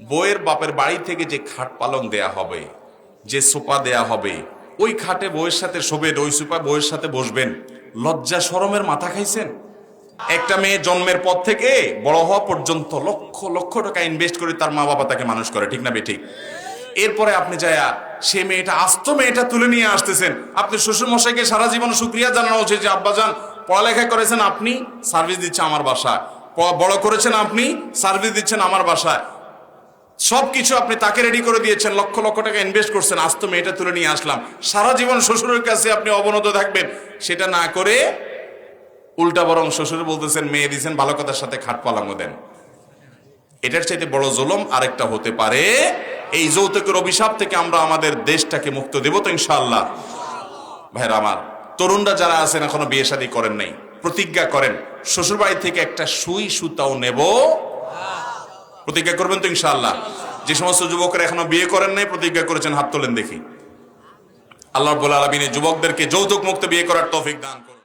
বউয়ের বাপের বাড়ি থেকে যে খাট পালং দেয়া হবে, যে সোফা দেয়া হবে, ওই খাটে বউয়ের সাথে শোবেন, ওই সোফা বউয়ের সাথে বসবেন, লজ্জা শরমের মাথা খাইছেন? একটা মেয়ে জন্মের পর থেকে বড় হওয়া পর্যন্ত লক্ষ লক্ষ টাকা ইনভেস্ট করে তার মা বাবা তাকে মানুষ করে, ঠিক না বেঠিক? এরপরে আপনি যায়া সে মেয়েটা, আস্ত মেয়েটা তুলে নিয়ে আসতেছেন। আপনি শ্বশুর মশাইকে সারা জীবন শুকরিয়া জানানো উচিত যে আব্বাজান পড়ালেখা করেছেন আপনি, সার্ভিস দিচ্ছে আমার বাসায়, বড় করেছেন আপনি, সার্ভিস দিচ্ছেন আমার বাসায়, সবকিছু আপনি তাকে রেডি করে দিয়েছেন, লক্ষ লক্ষ টাকা ইনভেস্ট করছেন, আস্ত মেয়েটা তুলে নিয়ে আসলাম। সারা জীবন শ্বশুরের কাছে আপনি অবনত থাকবেন, সেটা না করে উল্টা বরং শ্বশুর বলতেছেন মেয়ে দিয়েছেন, ভালো কথার সাথে খাট পালাঙ্গ দেন। এটার চাইতে বড় জুলুম আরেকটা হতে পারে? এই যৌতুকের অভিশাপ থেকে আমরা আমাদের দেশটাকে মুক্ত দেব তো ইনশাআল্লাহ? ভাইরা আমার, তরুণরা যারা আছেন এখনো বিয়ে শাদী করেন নাই, প্রতিজ্ঞা করেন শ্বশুর বাড়ি থেকে একটা সুই সুতাও নেব। প্রতিজ্ঞা করবেন তো ইনশাআল্লাহ? যে সমস্ত যুবকরা এখনো বিয়ে করেন নাই, প্রতিজ্ঞা করেছেন, হাত তোলেন দেখি। আল্লাহ রাব্বুল আলামিন যুবকদেরকে যৌতুক মুক্ত বিয়ে করার তৌফিক দান করুন।